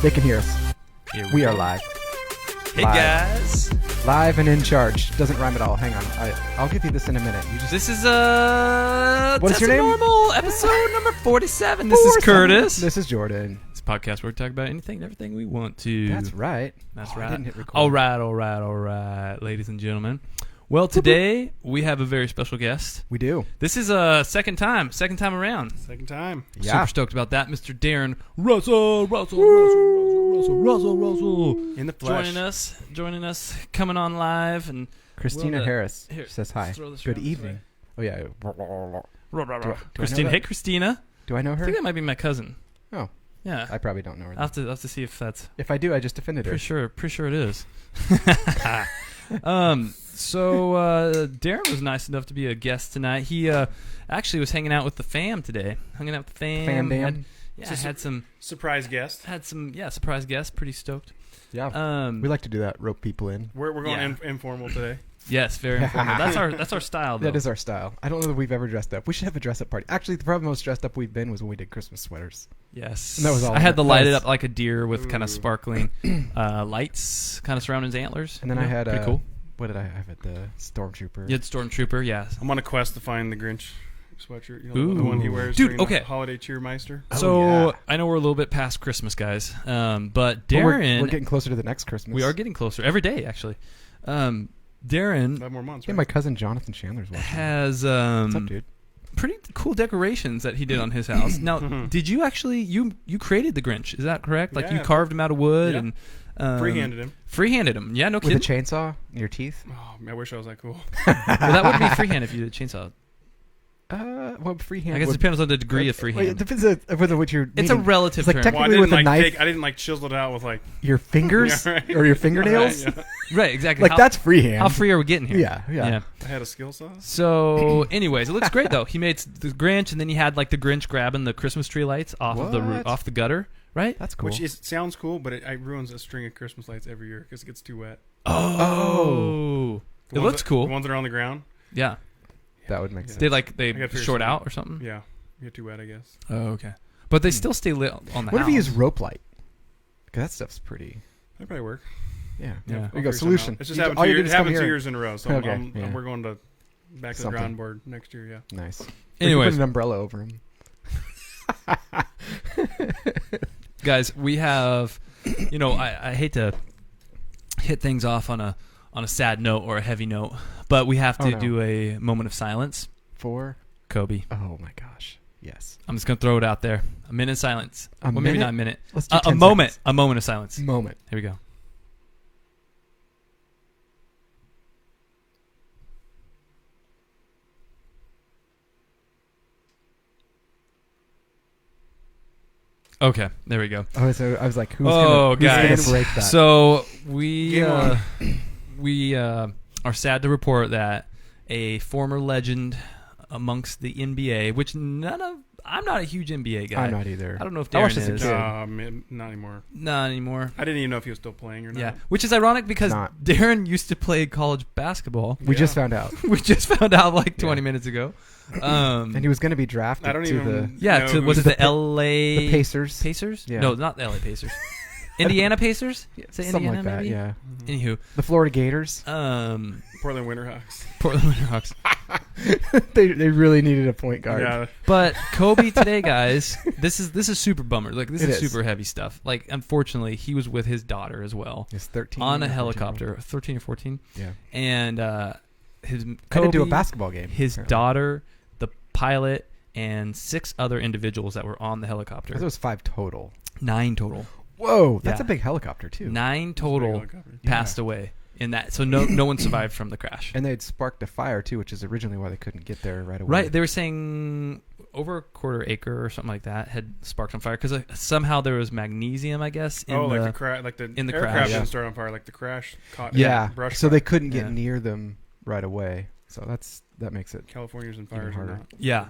They can hear us. We are live. Hey guys. Live and in charge. Doesn't rhyme at all. Hang on. I'll give you this in a minute. This is What's your name? Normal episode number 47. This is Curtis. This is Jordan. It's a podcast where we talk about anything and everything we want to. That's right. That's I right. didn't hit record. All right, ladies and gentlemen. Well, today we have a very special guest. We do. This is a second time around. Second time. Yeah. Super stoked about that. Mr. Darren Russell. In the flesh. Joining us, coming on live. And Christina Harris here, says hi. throw this Good around this evening. Oh, yeah. Do Christina. I know Hey, that? Christina. Do I know I her? think that might be my cousin. Oh. Yeah. I probably don't know her. I'll have to see if that's... If I do, I just offended her. Pretty sure it is. So Darren was nice enough to be a guest tonight. He actually was hanging out with the fam today. Fam. Had some Surprise guest. surprise guest. Pretty stoked. Yeah. We like to do that. Rope people in. We're going informal today. Yes, very informal. That's our style, though. That is our style. I don't know that we've ever dressed up. We should have a dress-up party. Actually, the probably most dressed up we've been was when we did Christmas sweaters. Yes. And that was all. I had to light it That up like a deer with kind of sparkling lights kind of surrounding his antlers. And then I had pretty cool. What did I have at the Stormtrooper? You had Stormtrooper, yeah. I'm on a quest to find the Grinch sweatshirt. You know, Ooh. the one he wears Dude, during okay. the holiday cheermeister. So yeah. I know we're a little bit past Christmas, guys, but But Darren, we're getting closer to the next Christmas. we are getting closer every day, actually. Darren 5 more months, Yeah, right? my cousin Jonathan Chandler's watching. has What's up, dude? pretty cool decorations that he did on his house. Now, did you actually you created the Grinch? Is that correct? Like you Yeah. carved him out of wood Yeah. and Freehanded him. Freehanded him. Yeah, no With a kidding. chainsaw in your teeth? Oh, I wish I was that cool. Well, that wouldn't be freehand if you did a chainsaw. Well, freehand. I guess it depends on the degree of freehand. It depends on whether what you're. It's a meaning. relative It's like term. technically Well, with a knife. I didn't chisel it out with like Your fingers Yeah, right. or your fingernails. Yeah. Right, exactly. Like How- that's freehand. How free are we getting here? Yeah. I had a skill saw. So, anyways, it looks great though. He made the Grinch, and then he had like the Grinch grabbing the Christmas tree lights off of the What? off the gutter, right? That's cool. Sounds cool, but it ruins a string of Christmas lights every year because it gets too wet. Oh, The it ones looks that- cool. The ones that are on the ground. Yeah, That would make Yeah. sense. they I gotta figure short something out or something. Yeah, get too wet, I guess. Oh, okay. But they still stay lit on the What house. if you use rope light? Because that stuff's pretty. That probably work. Yeah. Yeah. There you I'll go. figure Solution. something out. It's just You- happened all 2 you do years. is It come happened 2 here. years in a row. So Okay, yeah. we're going to back to the Something. drawing board next year. Yeah. Nice. Anyways. Put an umbrella over him. Guys, we have, I hate to hit things off on a sad note or a heavy note, but we have to do a moment of silence. For Kobe. Oh my gosh. Yes. I'm just gonna throw it out there. A minute of silence. A Maybe minute? not a minute. Let's do A 10 moment. seconds. A moment of silence. Moment. Here we go. Okay, there we go. Oh, so I was like, who's Oh, gonna guys. break that? So we Game on. are sad to report that a former legend amongst the NBA, which I'm not a huge NBA guy. I'm not either. I don't know if I Darren watched this is. as a kid. Not anymore. Not anymore. I didn't even know if he was still playing or not. Yeah, which is ironic because Not. Darren used to play college basketball. We Yeah. just found out. We just found out like 20 Yeah. minutes ago. And he was going to be drafted I don't to even. Yeah, know was it who's- the LA the Pacers. Pacers? Yeah. No, not the LA Pacers. Indiana Pacers? Say Something Indiana, like that, maybe? yeah. Anywho, The Florida Gators. Portland Winterhawks. Portland Winterhawks. they really needed a point guard. Yeah. But Kobe today, guys, this is super bummer. Like this It is is. super heavy stuff. Like unfortunately, he was with his daughter as well He's 13. on a or 14. helicopter, 13 or 14, Yeah. and his I Kobe, did do a basketball game. his apparently. daughter, the pilot, and 6 other individuals that were on the I helicopter. thought it was 5 total. 9 total. Whoa, that's Yeah. a big helicopter too. 9 total Helicopter. passed away in that. So no one survived from the crash. And they had sparked a fire too, which is originally why they couldn't get there right away. Right, they were saying over a quarter acre or something like that had sparked on fire because somehow there was magnesium, I guess. In Like the the crash, like the in the aircraft crash. didn't Yeah. start on fire. Like the crash caught. Yeah. brush So fire. they couldn't get Yeah. near them right away. So that makes it. California's in fires or harder. not. Yeah,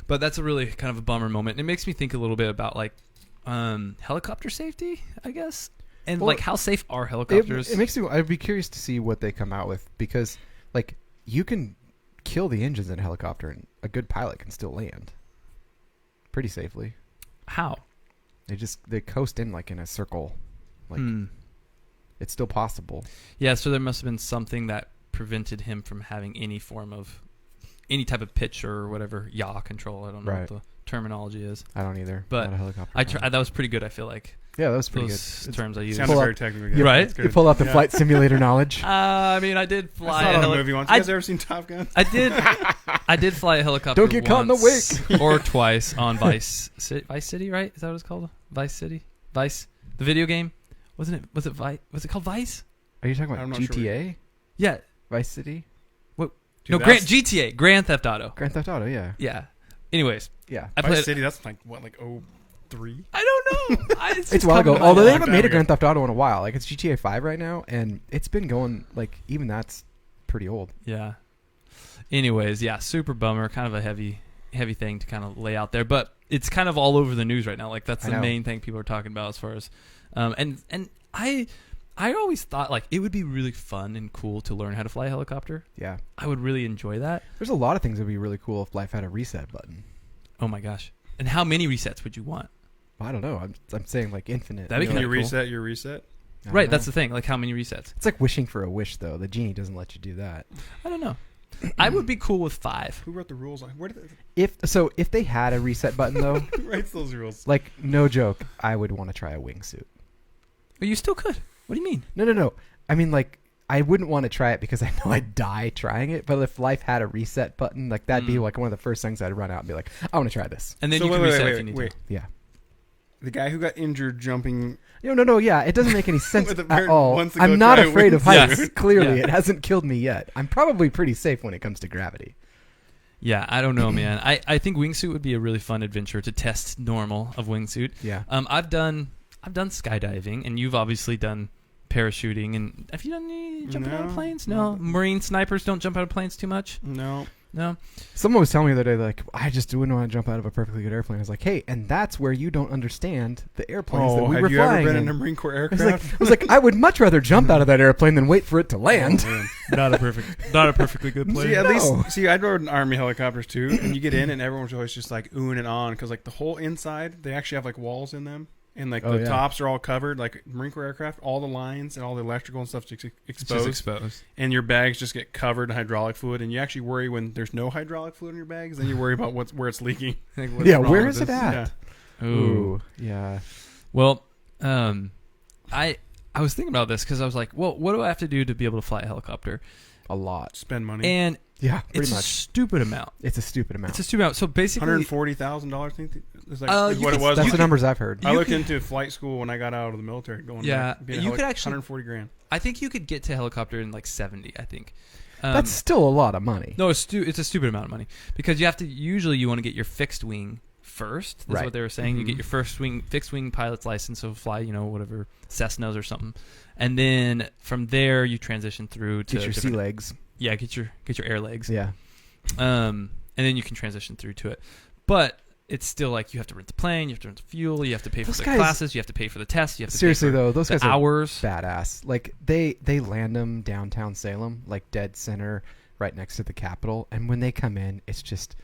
but that's a really kind of a bummer moment. It makes me think a little bit about like helicopter safety, I guess, and Well, like how safe are helicopters? It makes me. I'd be curious to see what they come out with because, like, you can kill the engines in a helicopter and a good pilot can still land pretty safely. How? They coast in like in a circle. Like it's still possible. Yeah, so there must have been something that prevented him from having any type of pitch or whatever yaw control. I don't know what the terminology is. I don't either. But not a helicopter that was pretty good, I feel like. Yeah, that was pretty Those good. terms I used. Sounded very technical. Yeah, right? You pull out the flight simulator knowledge. I mean, I did fly a movie once. You guys ever seen Top Gun? I did fly a helicopter. Don't get caught in the wake. Or twice on Vice City, right? Is that what it's called? Vice City, Vice, the video game. Was it Vice? Was it called Vice? Are you talking about GTA? Sure. Yeah, Vice City. What? Dude, no, GTA, Grand Theft Auto. Grand Theft Auto, yeah. Yeah. Anyways, yeah. Vice City. That's like what, like 03? I don't know. It's a while ago. Although they haven't made a Grand Theft Auto in a while. Like it's GTA 5 right now, and it's been going like even that's pretty old. Yeah. Anyways, yeah, super bummer. Kind of a heavy thing to kind of lay out there, but it's kind of all over the news right now. Like that's the main thing people are talking about as far as, and I always thought like it would be really fun and cool to learn how to fly a helicopter. Yeah, I would really enjoy that. There's a lot of things that would be really cool if life had a reset button. Oh my gosh! And how many resets would you want? I don't know. I'm saying like infinite. That'd be Can you cool. reset your reset? Right, that's the thing. Like how many resets? It's like wishing for a wish, though. The genie doesn't let you do that. I don't know. I would be cool with 5. Who wrote the rules? Where did If they had a reset button, though, who writes those rules? like no joke, I would want to try a wingsuit. But you still could. What do you mean? No. I mean, like, I wouldn't want to try it because I know I'd die trying it. But if life had a reset button, like that'd be like one of the first things I'd run out and be like, I want to try this. And then you can reset if you need to. Yeah. The guy who got injured jumping. No. Yeah, it doesn't make any sense With a at bird all. wants to go I'm not try a afraid of heights. wingsuit. Clearly, Yeah. it hasn't killed me yet. I'm probably pretty safe when it comes to gravity. Yeah, I don't know, man. I think wingsuit would be a really fun adventure to test normal of wingsuit. Yeah. I've done skydiving, and you've obviously done parachuting. And have you done any jumping out of planes? No. Marine snipers don't jump out of planes too much. No. Someone was telling me the other day, like, I just wouldn't want to jump out of a perfectly good airplane. I was like, hey, and that's where you don't understand the airplanes that we were flying. Have you ever been in a Marine Corps aircraft? I was like, I would much rather jump out of that airplane than wait for it to land. Not a perfectly good plane. See, at least I rode in Army helicopters too, and you get in, and everyone's always just like oohing and on because like the whole inside, they actually have like walls in them, and like the tops are all covered. Like Marine Corps aircraft, all the lines and all the electrical and stuff just exposed, and your bags just get covered in hydraulic fluid, and you actually worry when there's no hydraulic fluid in your bags. Then you worry about where it's leaking. Where is it at? Yeah. Ooh, yeah. Well, I was thinking about this because I was like, well, what do I have to do to be able to fly a helicopter? A lot. Spend money. And yeah, pretty it's much. a stupid amount. It's a stupid amount. So basically, $140,000. Is what it was. That's the numbers I've heard. I looked into flight school when I got out of the military. You could actually $140,000. I think you could get to helicopter in like 70. I think. That's still a lot of money. No, it's a stupid amount of money because you have to. Usually, you want to get your fixed wing first. That's what they were saying. Mm-hmm. You get your fixed wing pilot's license, so fly, whatever Cessnas or something, and then from there you transition through to get your sea legs. Yeah, get your air legs. Yeah. And then you can transition through to it, but it's still like you have to rent the plane, you have to rent the fuel, you have to pay for the classes, you have to pay for the tests, you have to seriously pay for though, those guys hours. Are badass. Like they land them downtown Salem, like dead center, right next to the Capitol, and when they come in, that's just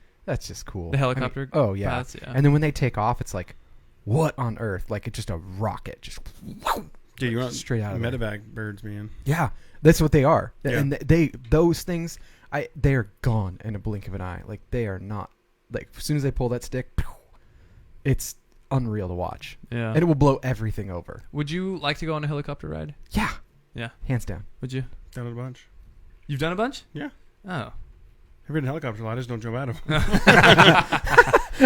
cool. The helicopter. Oh yeah. Pilots, yeah. And then when they take off, it's like, what on earth? Like it's just a rocket, just dude, you want straight out of medevac birds, man. Yeah, that's what they are, yeah. And those things, they are gone in a blink of an eye. Like they are not. Like as soon as they pull that stick, it's unreal to watch. Yeah, and it will blow everything over. Would you like to go on a helicopter ride? Yeah, hands down. Would you? Done it a bunch. You've done a bunch? Yeah. Oh. I've ridden helicopters a lot. I just don't jump out of them.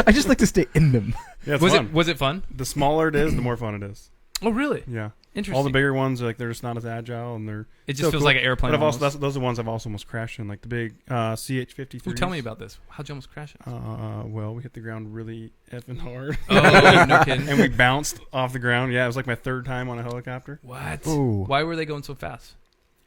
I just like to stay in them. Yeah, was it fun? The smaller it is, the more fun it is. Oh, really? Yeah. Interesting. All the bigger ones, like they're just not as agile, and it just feels like an airplane. But those are the ones I've also almost crashed in, like the big CH-53s. Well, tell me about this. How'd you almost crash it? Well, we hit the ground really effing hard. Oh, no kidding. And we bounced off the ground. Yeah, it was like my third time on a helicopter. What? Ooh. Why were they going so fast?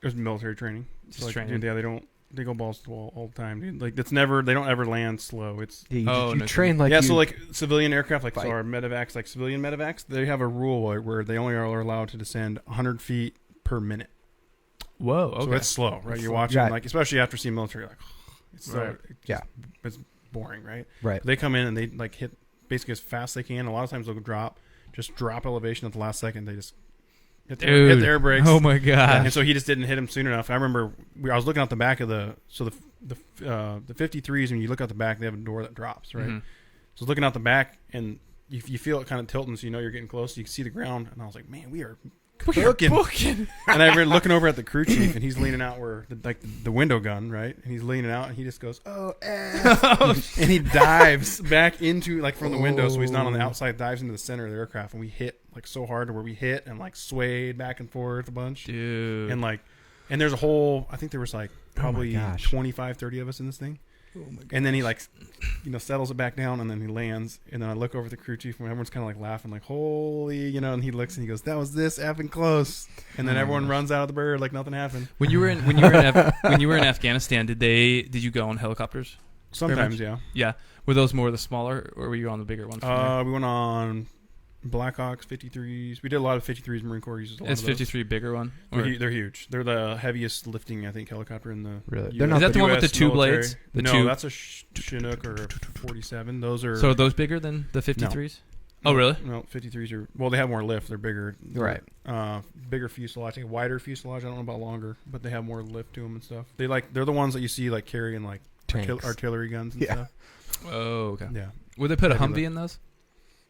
It was military training. Just training. Dude, they go balls to the wall all the time, dude. Like they don't ever land slow. It's you train like so like civilian aircraft, like so our medevacs, like civilian medevacs, they have a rule where they only are allowed to descend 100 feet per minute. Whoa, okay. So it's slow, right? You're watching like, especially after seeing military, like it's so it's boring, right? Right. But they come in and they like hit basically as fast as they can. A lot of times they'll drop just drop elevation at the last second. They just hit the air brakes. Oh my god! And so he just didn't hit him soon enough. I remember I was looking out the back of the 53s. When you look out the back, they have a door that drops, right? Mm-hmm. So I was looking out the back, and you feel it kind of tilting, so you know you're getting close. You can see the ground, and I was like, man, we are cooking. And I remember looking over at the crew chief, and he's leaning out where the window gun, right? And he's leaning out, and he just goes, "Oh, and he dives back into from the window, so he's not on the outside. Dives into the center of the aircraft, and we hit so hard to where we hit and swayed back and forth a bunch, dude. And there's a whole. I think there was probably 25, 30 of us in this thing. Oh my and then he settles it back down, and then he lands, and then I look over at the crew chief, and everyone's kind of laughing, holy, and he looks and he goes, "That was this effing close," and then everyone runs out of the bird like nothing happened. When you were in Afghanistan, did you go on helicopters? Sometimes, yeah. Yeah, were those more the smaller, or were you on the bigger ones? We went on Blackhawks, 53s. We did a lot of 53s. Marine Corps uses a lot of those. 53 bigger one? They're huge. They're the heaviest lifting, I think, helicopter in the really. They're not is that the one with the two military. Blades? No, that's a Chinook or a 47. Those are. So are those bigger than the 53s? No. Oh, really? No, 53s are. Well, they have more lift. They're bigger. Right. Bigger fuselage. I think wider fuselage. I don't know about longer, but they have more lift to them and stuff. They're the ones that you see carrying artillery guns and stuff. Oh, okay. Yeah. Would they put a Humvee in those?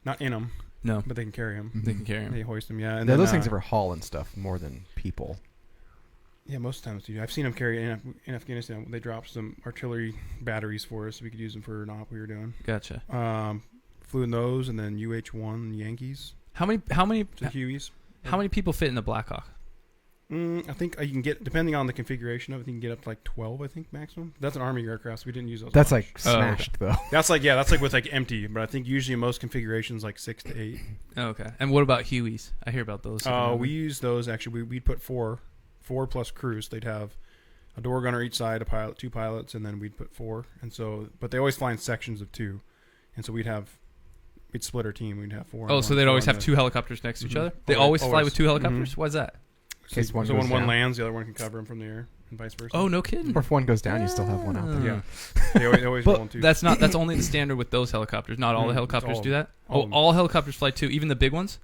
Not in them. No, but they can carry them. They can carry them. They hoist them. Yeah, and those things ever haul and stuff more than people. Yeah, most times do. I've seen them carry in Afghanistan. They dropped some artillery batteries for us, so we could use them for an op we were doing. Gotcha. Flew in those, and then UH-1 Yankees. How many? The Hueys. How many people fit in the Blackhawk? I think you can get, depending on the configuration of it, you can get up to 12, I think, maximum. That's an Army aircraft, so we didn't use those. That's smashed, though. That's with empty, but I think usually most configurations 6 to 8. Oh, okay. And what about Hueys? I hear about those. We use those, actually. We'd put four plus crews. They'd have a door gunner each side, a pilot, 2 pilots, and then we'd put 4. And so, but they always fly in sections of 2. And so we'd split our team. We'd have 4. Oh, so they'd always have 2 helicopters next to each other? They always fly with 2 helicopters? Why's that? So when one lands, the other one can cover him from the air, and vice versa. Oh, no kidding! Or if one goes down, you still have one out there. Yeah, they always roll in 2. That's only the standard with those helicopters. Not all the helicopters do that. All helicopters fly 2, even the big ones.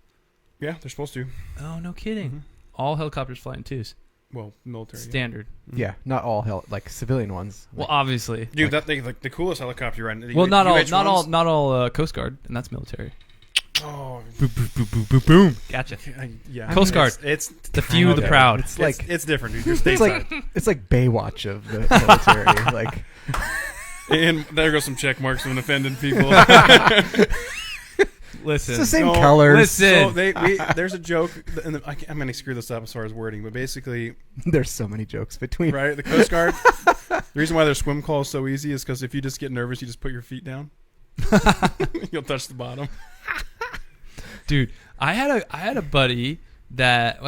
Yeah, they're supposed to. Oh, no kidding! All helicopters fly in 2s. Well, military standard. Yeah, not all civilian ones. Well, obviously, dude, that thing the coolest helicopter you're riding. Well, not all Coast Guard, and that's military. Oh, boom, boom, boom, boom, boom, boom. Gotcha. Yeah, Coast Guard. It's the few, the proud. It's different, dude. You're stateside. It's like Baywatch of the military. And there goes some check marks from offending people. Listen, it's the same colors. Listen, so there's a joke. I'm going to screw this up as far as wording, but basically, there's so many jokes between. Right, the Coast Guard. The reason why their swim call is so easy is because if you just get nervous, you just put your feet down. You'll touch the bottom. Dude, I had a buddy that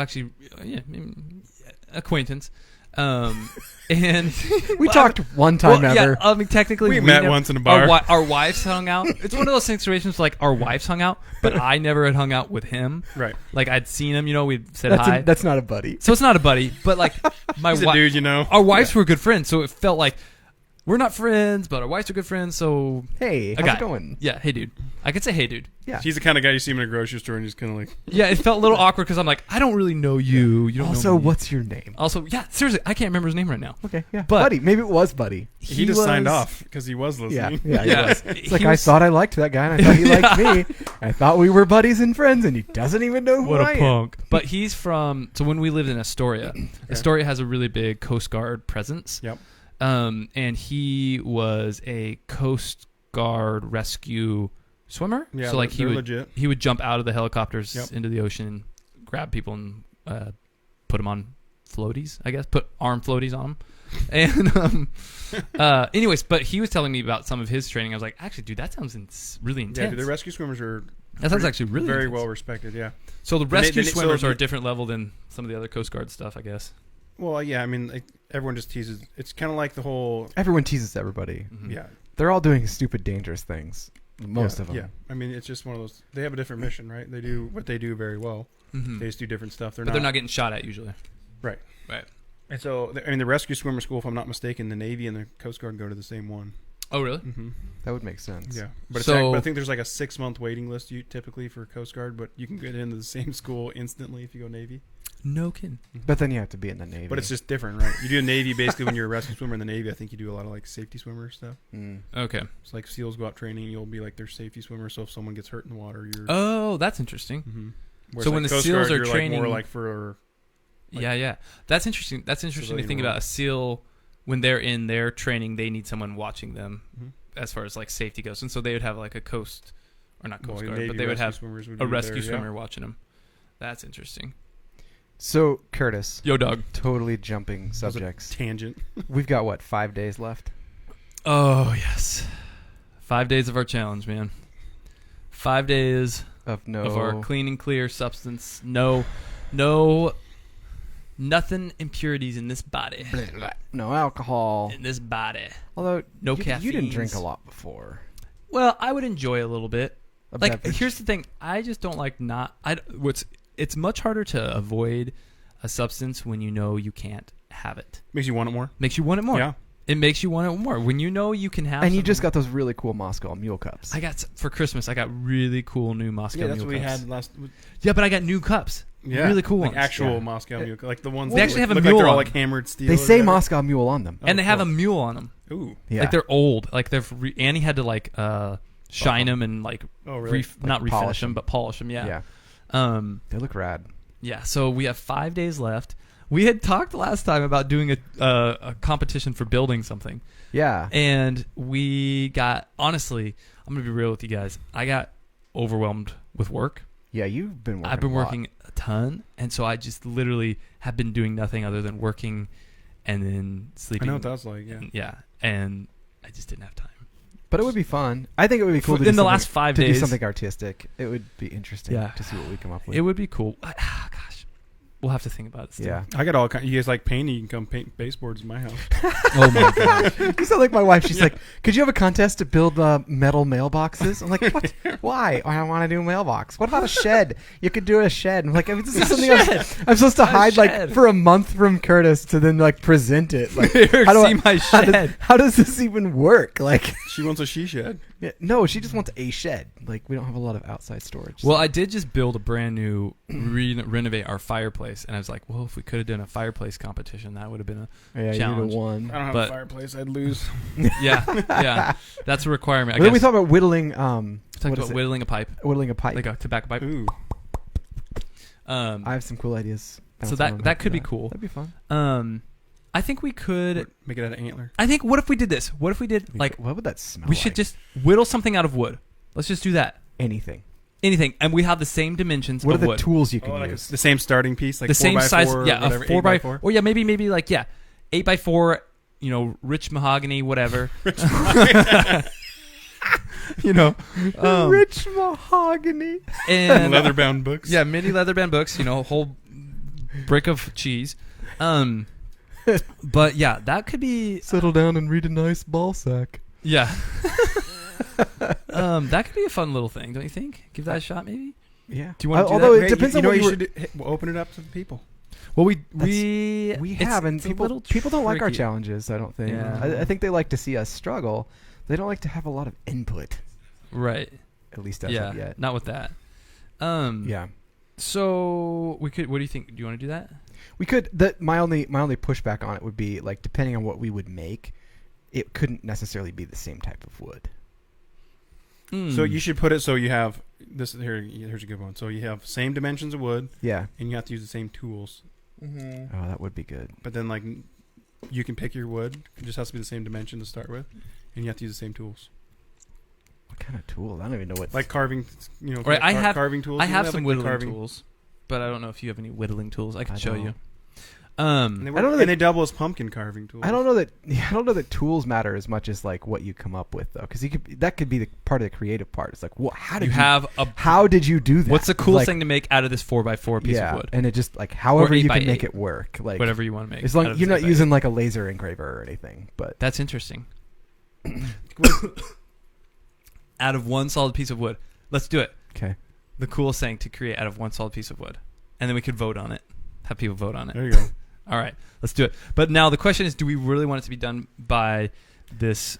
acquaintance, and we talked one time ever. Yeah, I mean, technically we met once in a bar. Our wives hung out. It's one of those situations our wives hung out, but I never had hung out with him. Right. I'd seen him. We'd said hi. That's not a buddy. So it's not a buddy, but my wife, dude, our wives were good friends, so it felt like. We're not friends, but our wives are good friends, so... Hey, how's it going? Yeah, hey, dude. I could say hey, dude. Yeah. He's the kind of guy you see him in a grocery store and just kind of Yeah, it felt a little awkward because I'm like, I don't really know you. You don't also, know me. What's your name? Also, yeah, seriously, I can't remember his name right now. Okay, yeah. But Buddy. Maybe it was Buddy. He just signed off because he was listening. Yeah, he was. It's I thought I liked that guy, and I thought he liked me. I thought we were buddies and friends, and he doesn't even know who I am. What a punk. But he's from... So when we lived in Astoria, Astoria has a really big Coast Guard presence. Yep. And he was a Coast Guard rescue swimmer. Yeah, so legit. He would jump out of the helicopters into the ocean, grab people, and put them on floaties. I guess put arm floaties on them. And anyways, but he was telling me about some of his training. I was like, actually, dude, that sounds really intense. Yeah, dude, the rescue swimmers are. That sounds actually really very intense. Well respected. Yeah. So the rescue swimmers are a different level than some of the other Coast Guard stuff, I guess. Well, yeah, I mean, everyone just teases. It's kind of like the whole... Everyone teases everybody. Mm-hmm. Yeah. They're all doing stupid, dangerous things. Most of them. Yeah. I mean, it's just one of those... They have a different mission, right? They do what they do very well. Mm-hmm. They just do different stuff. They're not getting shot at, usually. Right. Right. And so, I mean, the rescue swimmer school, if I'm not mistaken, the Navy and the Coast Guard go to the same one. Oh, really? Mm-hmm. That would make sense. Yeah, but So- but I think there's like a 6-month waiting list typically for Coast Guard, but you can get into the same school instantly if you go Navy. No kidding. But then you have to be in the Navy. But it's just different, right? You do a Navy basically when you're a rescue swimmer in the Navy. I think you do a lot of like safety swimmer stuff. Okay. It's like SEALs go out training, you'll be like their safety swimmer. So if someone gets hurt in the water, you're. Oh, that's interesting. Mm-hmm. So when the SEALs are you're training, like more like for. Like, yeah, that's interesting. That's interesting to think about. A SEAL, when they're in their training, they need someone watching them as far as like safety goes, and so they would have like a Coast Guard, but they would have a rescue swimmer watching them. That's interesting. So, Curtis. Yo, dog. Totally jumping subjects. Tangent. We've got, what, 5 days left? Oh, yes. 5 days of our challenge, man. 5 days of our clean and clear substance. No, nothing impurities in this body. No alcohol. In this body. Although, no you caffeine. didn't drink a lot before. Well, I would enjoy a little bit. Beverage. Here's the thing. I just don't like it's much harder to avoid a substance when you know you can't have it. Makes you want it more. Makes you want it more. Yeah. It makes you want it more. When you know you can have And you just got those really cool Moscow Mule cups. For Christmas, I got really cool new Moscow Mule cups. Yeah, that's what we had last. Yeah, but I got new cups. Yeah. Really cool like ones. actual Moscow Mule. Like the ones they that actually have a look mule like they're all on like hammered steel. They say Moscow Mule on them. And they have a mule on them. Ooh. Yeah. Like they're old. Like Annie had to like shine them and like really? not refinish polish them, but polish them. Yeah. They look rad. Yeah, so we have 5 days left. We had talked last time about doing a competition for building something. Yeah. And we got, honestly, I'm going to be real with you guys. I got overwhelmed with work. Yeah, you've been working I've been working a ton. And so I just literally have been doing nothing other than working and then sleeping. I know what that's like, yeah. Yeah, and I just didn't have time. But it would be fun. I think it would be cool in the last 5 days to do something artistic. It would be interesting to see what we come up with. It would be cool. Gosh, we'll have to think about it still. Yeah. I got all kind. You guys like painting? You can come paint baseboards in my house. Oh my god! You sound like my wife. She's like, "Could you have a contest to build metal mailboxes?" I'm like, "What? Why? I don't want to do a mailbox. What about a shed? You could do a shed." I'm like, "This is something I'm supposed to hide like for a month from Curtis to then like present it. Like, my shed. How does this even work? Like, she wants a she shed. Yeah, no, she just wants a shed. Like, we don't have a lot of outside storage. Well, I did just build a brand new renovate our fireplace, and I was like, well, if we could have done a fireplace competition, that would have been a challenge. You won. I don't have a fireplace. I'd lose. Yeah, that's a requirement. Then we thought about whittling. Whittling a pipe. Whittling a pipe, like a tobacco pipe. Ooh. I have some cool ideas. So that could be cool. That'd be fun. I think we could make it out of antler. I think. What if we did this? What if we did like? What would that smell? We should just whittle something out of wood. Let's just do that. Anything, and we have the same dimensions. What of are the wood. tools you can use? The same starting piece, like the same size. 4x4, Yeah, whatever, a 4x4. 8x4. Or yeah, maybe like 8x4. You know, rich mahogany, whatever. Rich mahogany. You know, rich mahogany and leather-bound books. Yeah, mini leather-bound books. You know, a whole brick of cheese. But yeah, that could be. Settle down and read a nice ball sack. Yeah. That could be a fun little thing, don't you think? Give that a shot, maybe. Yeah. Do you want to? Although do that? it depends on what you should we'll open it up to the people. Well, we have, and people don't like our tricky. challenges. I don't think. Yeah. I think they like to see us struggle. They don't like to have a lot of input. Right. At least as of yet. Not with that. Yeah. So we could. What do you think? Do you want to do that? We could. My only pushback on it would be like depending on what we would make, it couldn't necessarily be the same type of wood. So you should put it so you have this. Here's a good one. So you have same dimensions of wood. Yeah. And you have to use the same tools. Mm-hmm. Oh, that would be good. But then like you can pick your wood. It just has to be the same dimension to start with, and you have to use the same tools. What kind of tools? I don't even know what. Like carving. You know, right. I have carving tools. I have some like whittling tools, but I don't know if you have any whittling tools. I can show you. And they double as pumpkin carving tools. I don't know that tools matter as much as like what you come up with though, because that could be the part of the creative part. It's like, how did you do that? What's the coolest thing to make out of this 4x4 piece of wood? And it just like however you can make it work, like whatever you want to make. As long as you're not using like a laser engraver or anything. But that's interesting. Out of one solid piece of wood, let's do it. Okay. The coolest thing to create out of one solid piece of wood, and then we could vote on it. Have people vote on it. There you go. All right, let's do it. But now the question is, do we really want it to be done by this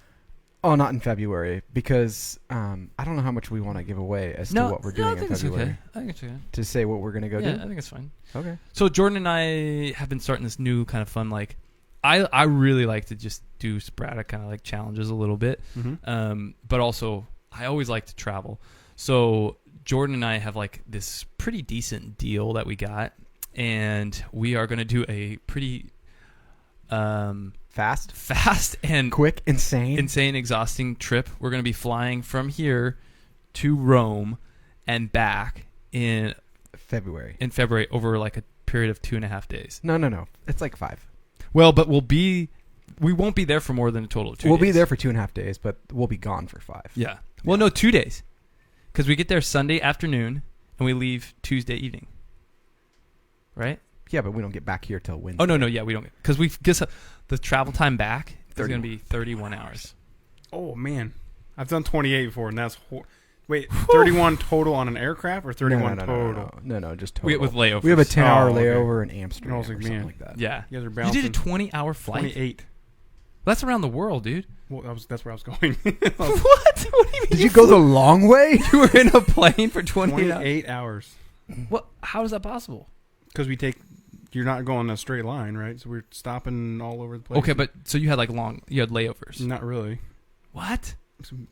Oh, not in February because I don't know how much we want to give away as to what we're doing in February. Okay. I think it's okay. To say what we're going to go do? Yeah, I think it's fine. Okay. So Jordan and I have been starting this new kind of fun, like, I really like to just do sporadic kind of like challenges a little bit. Mm-hmm. But also I always like to travel. So Jordan and I have like this pretty decent deal that we got, and we are going to do a pretty fast and quick, insane, exhausting trip. We're going to be flying from here to Rome and back in February over like a period of 2.5 days. No. It's like 5. Well, but we won't be there for more than a total of 2 days. We'll be there for 2.5 days, but we'll be gone for 5. Yeah. Well, no, 2 days. Because we get there Sunday afternoon and we leave Tuesday evening. Right? Yeah, but we don't get back here till Wednesday. Oh, no, yeah, we don't. Because the travel time back is going to be 31 hours. Oh, man. I've done 28 before, and that's... Wait, 31 total on an aircraft or 31 total? No, just total. With layovers. We have a 10-hour layover in Amsterdam or something like that. Yeah. You guys are bouncing. You did a 20-hour flight? 28. That's around the world, dude. Well, that's where I was going. What? What do you mean? Did you go the long way? You were in a plane for 28 hours. What? How is that possible? Because you're not going a straight line, right? So we're stopping all over the place. Okay, but so you had you had layovers. Not really. What?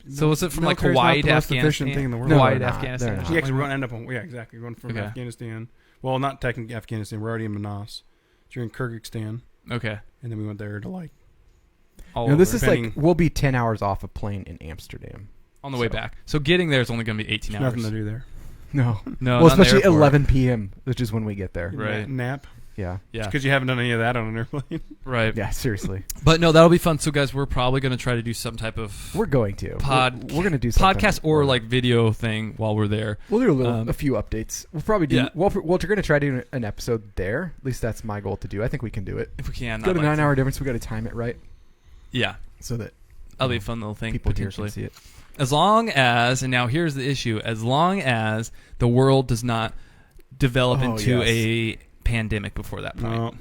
So was it from like Hawaii to Afghanistan? Thing in the world. Hawaii to Afghanistan? Yeah, because we're going to end up on... Yeah, exactly. We're going from Afghanistan. Well, not technically Afghanistan. We're already in Manas. So you're in Kyrgyzstan. Okay. And then we went there to like... This is like... We'll be 10 hours off a plane in Amsterdam. On the way back. So getting there is only going to be 18 hours. Nothing to do there. No. Well, especially 11 p.m., which is when we get there. Right. Nap. Yeah. Because you haven't done any of that on an airplane. Right. Yeah, seriously. But no, that'll be fun. So, guys, we're probably going to try to do some type of... We're going to. We're going to do podcast or like video thing while we're there. We'll do a few updates. We'll probably do... Yeah. Well, we're going to try to do an episode there. At least that's my goal to do. I think we can do it. If we can. Got a 9-hour difference. We got to time it right. Yeah. So that... That'll be a fun little thing. People potentially. Here can see it. As long as... And now here's the issue. As long as the world does not develop into a pandemic before that point. No.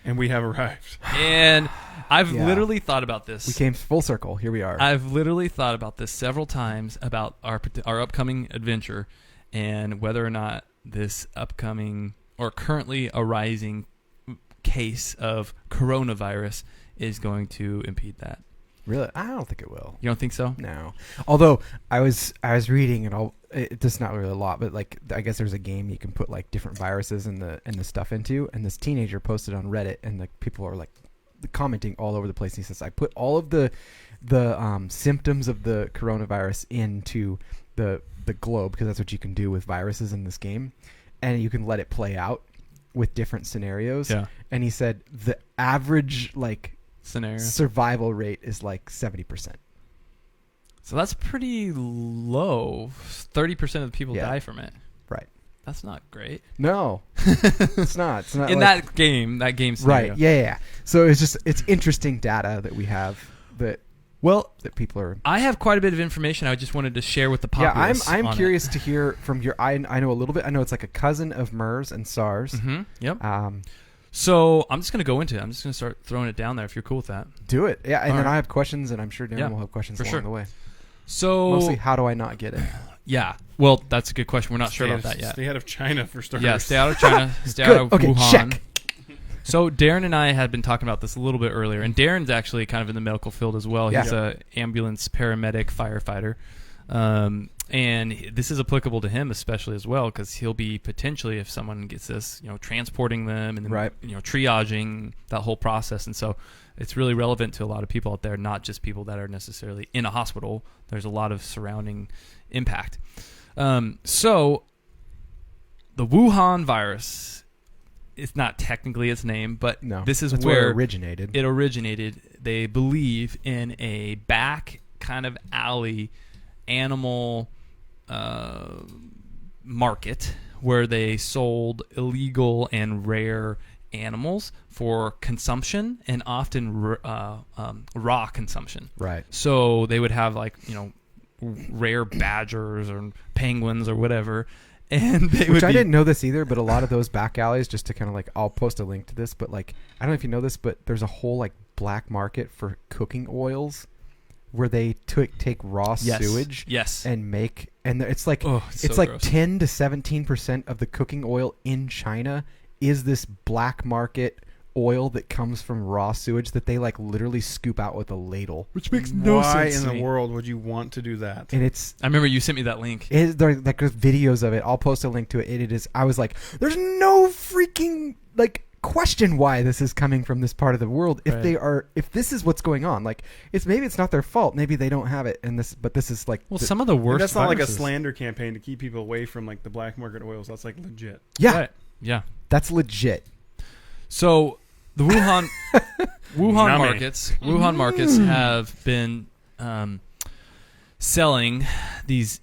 And we have arrived. And I've literally thought about this. We came full circle. Here we are. I've literally thought about this several times about our upcoming adventure and whether or not this upcoming or currently arising case of coronavirus is going to impede that. Really? I don't think it will. You don't think so? No. Although I was reading and it's not really a lot, but like I guess there's a game you can put like different viruses and the stuff into, and this teenager posted on Reddit, and like people are like commenting all over the place. And he says, I put all of the symptoms of the coronavirus into the globe, because that's what you can do with viruses in this game, and you can let it play out with different scenarios. Yeah. And he said the average like scenario survival rate is like 70%. So that's pretty low. 30% of the people die from it. Right. That's not great. No, it's not. It's not in like, that game scenario. Right. Yeah. So it's interesting data that we have that people are. I have quite a bit of information I just wanted to share with the populace. Yeah, I'm curious to hear from your. I know a little bit. I know it's like a cousin of MERS and SARS. Mm-hmm. Yep. So I'm just going to go into it. I'm just going to start throwing it down there if you're cool with that. Do it. Yeah, and then I have questions, and I'm sure Darren will have questions along the way. So mostly, how do I not get it? Yeah. Well, that's a good question. We're not sure about that yet. Stay out of China for starters. Yeah, stay out of China. Stay out of Wuhan. Check. So Darren and I had been talking about this a little bit earlier, and Darren's actually kind of in the medical field as well. He's a ambulance paramedic firefighter. And this is applicable to him especially as well, because he'll be potentially, if someone gets this, transporting them and then, triaging that whole process. And so it's really relevant to a lot of people out there, not just people that are necessarily in a hospital. There's a lot of surrounding impact. So the Wuhan virus, it's not technically its name, but this is where it originated. It originated, they believe, in a back kind of alley animal market where they sold illegal and rare animals for consumption, and often raw consumption. Right. So they would have rare badgers or penguins or whatever, and they I didn't know this either, but a lot of those back alleys, just to kind of like, I'll post a link to this, but like I don't know if you know this, but there's a whole like black market for cooking oils, where they take raw sewage and make, and it's like it's like gross. 10 to 17% of the cooking oil in China is this black market oil that comes from raw sewage that they like literally scoop out with a ladle, which makes no sense. Why in the world would you want to do that? And I remember you sent me that link. There's videos of it. I'll post a link to it. It is. I was like, there's no freaking like question why this is coming from this part of the world if this is what's going on. Like maybe it's not their fault. Maybe they don't have it in this, but this is like some of the worst. That's not viruses. Like a slander campaign to keep people away from like the black market oils. That's like legit. Yeah, right. Yeah, that's legit. So the Wuhan markets have been selling these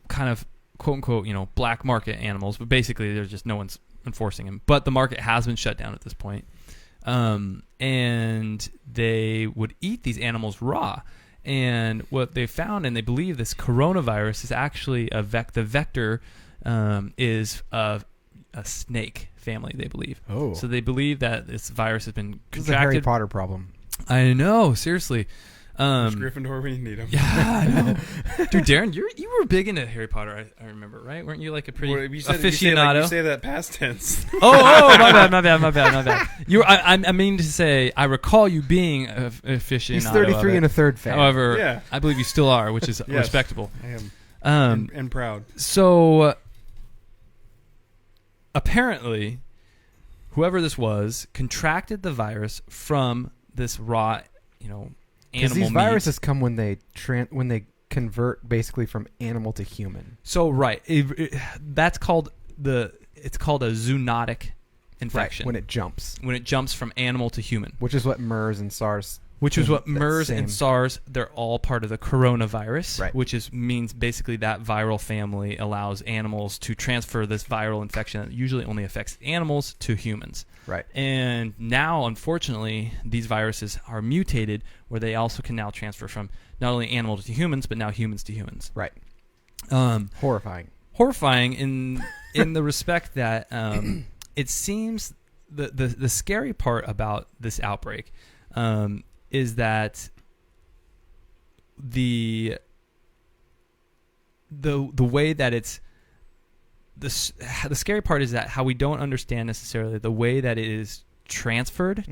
kind of quote unquote black market animals, but basically they're just no one's enforcing them. But the market has been shut down at this point, and they would eat these animals raw. And what they found, and they believe this coronavirus is actually the vector is a snake family, they believe. Oh. So they believe that this virus has been contracted. This is a Harry Potter problem. I know, seriously. Gryffindor when you need them. Yeah, I know. Dude, Darren, you were big into Harry Potter, I remember, right? Weren't you like a pretty aficionado? You say that past tense. Oh, my bad. I mean to say, I recall you being an aficionado. He's 33 and a third fan. However, I believe you still are, which is respectable. I am. And proud. So, apparently, whoever this was contracted the virus from this raw, animal because these meat. viruses come when they convert basically from animal to human. So that's called it's called a zoonotic infection. Right, when it jumps from animal to human, which is what MERS and SARS. And SARS, they're all part of the coronavirus, right. which means basically that viral family allows animals to transfer this viral infection that usually only affects animals to humans. Right. And now, unfortunately, these viruses are mutated where they also can now transfer from not only animals to humans, but now humans to humans. Right. Horrifying in the respect that it seems the scary part about this outbreak is that the way that it's the scary part is that how we don't understand necessarily the way that it is transferred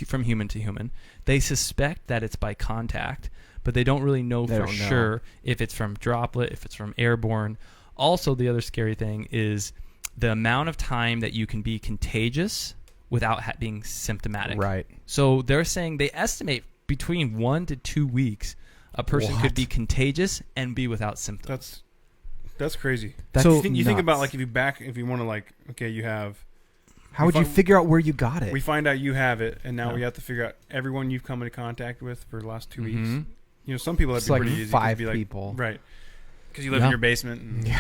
from human to human. They suspect that it's by contact, but they don't really know for sure if it's from droplet, if it's from airborne. Also, the other scary thing is the amount of time that you can be contagious without being symptomatic. Right. So they're saying they estimate between 1 to 2 weeks a person could be contagious and be without symptoms. That's crazy. That's so you think about like if you want to like, okay, you have. How would you figure out where you got it? We find out you have it, and now we have to figure out everyone you've come into contact with for the last 2 weeks. Some people that'd be pretty easy. 5 be like, people, right? Because you live in your basement. And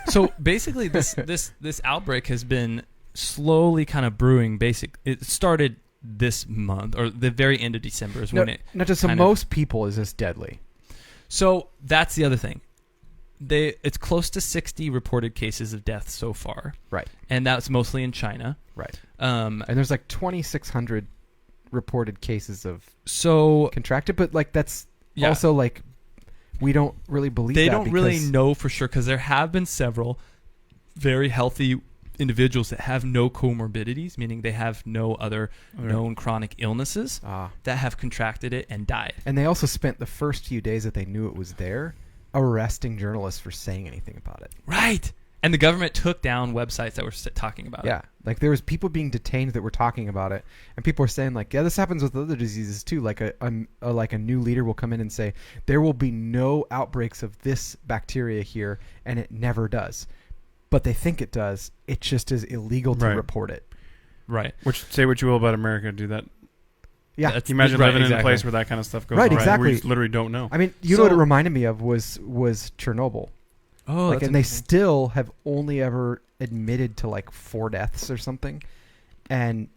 So basically, this outbreak has been slowly kind of brewing. It started this month or the very end of December is when it. Not just so most people is this deadly. So that's the other thing. It's close to 60 reported cases of death so far. Right. And that's mostly in China. Right. And there's like 2,600 reported cases of contracted, but like that's also like we don't really believe they don't really know for sure because there have been several very healthy individuals that have no comorbidities, meaning they have no other known chronic illnesses that have contracted it and died. And they also spent the first few days that they knew it was there arresting journalists for saying anything about it. Right. And the government took down websites that were talking about it. Yeah. Like there was people being detained that were talking about it. And people were saying like, yeah, this happens with other diseases too. Like a new leader will come in and say, there will be no outbreaks of this bacteria here. And it never does. But they think it does. It just is illegal to report it. Right. Which, say what you will about America, do that. Yeah. Can you imagine living in a place where that kind of stuff goes on? Right, exactly. Where you literally don't know. I mean, you know what it reminded me of was Chernobyl. Oh, like, and they still have only ever admitted to like 4 deaths or something, and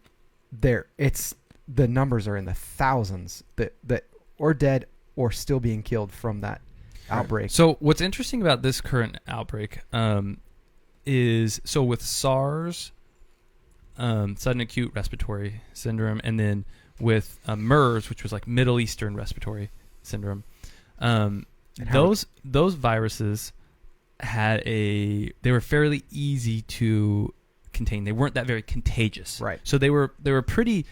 the numbers are in the thousands that are dead or still being killed from that outbreak. So what's interesting about this current outbreak is with SARS, sudden acute respiratory syndrome, and then with MERS, which was like Middle Eastern respiratory syndrome. Those viruses they were fairly easy to contain. They weren't that very contagious. Right. So they were pretty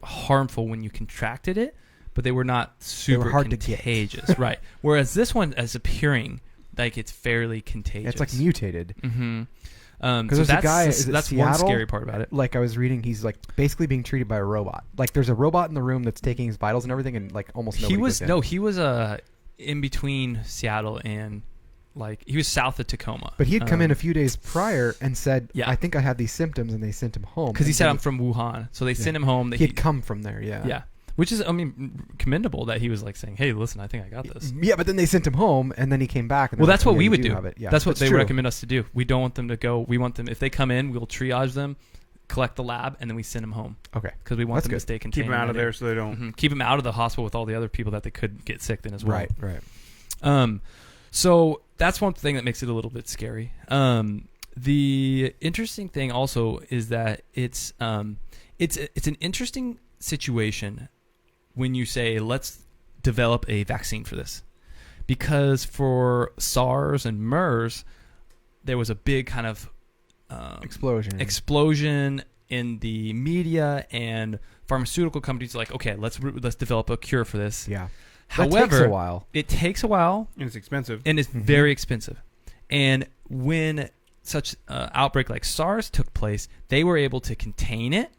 harmful when you contracted it, but they were not super hard contagious. To get. Right. Whereas this one is appearing like it's fairly contagious. It's like mutated. Mm-hmm. Because there's a guy. That's Seattle? one scary part about it. Like I was reading, he's like basically being treated by a robot. Like there's a robot in the room that's taking his vitals and everything, and like almost nobody goes in. He was in between Seattle and he was south of Tacoma. But he had come in a few days prior and said, yeah. I think I had these symptoms, and they sent him home. Because he said, I'm from Wuhan. So they sent him home. He had come from there, yeah. Yeah. Which is, commendable that he was like saying, hey, listen, I think I got this. Yeah, but then they sent him home, and then he came back. And that's what we would do. Yeah, that's what they recommend us to do. We don't want them to go. We want them, if they come in, we'll triage them, collect the lab, and then we send them home. Okay. Because we want them to stay contained. Keep them out of there so they don't. Mm-hmm. Keep them out of the hospital with all the other people that they could get sick then as well. Right. So that's one thing that makes it a little bit scary. The interesting thing also is that it's an interesting situation when you say let's develop a vaccine for this, because for SARS and MERS there was a big kind of explosion in the media, and pharmaceutical companies are like, okay, let's develop a cure for this. Yeah. However, it takes a while. And it's expensive. And it's very expensive. And when such outbreak like SARS took place, they were able to contain it.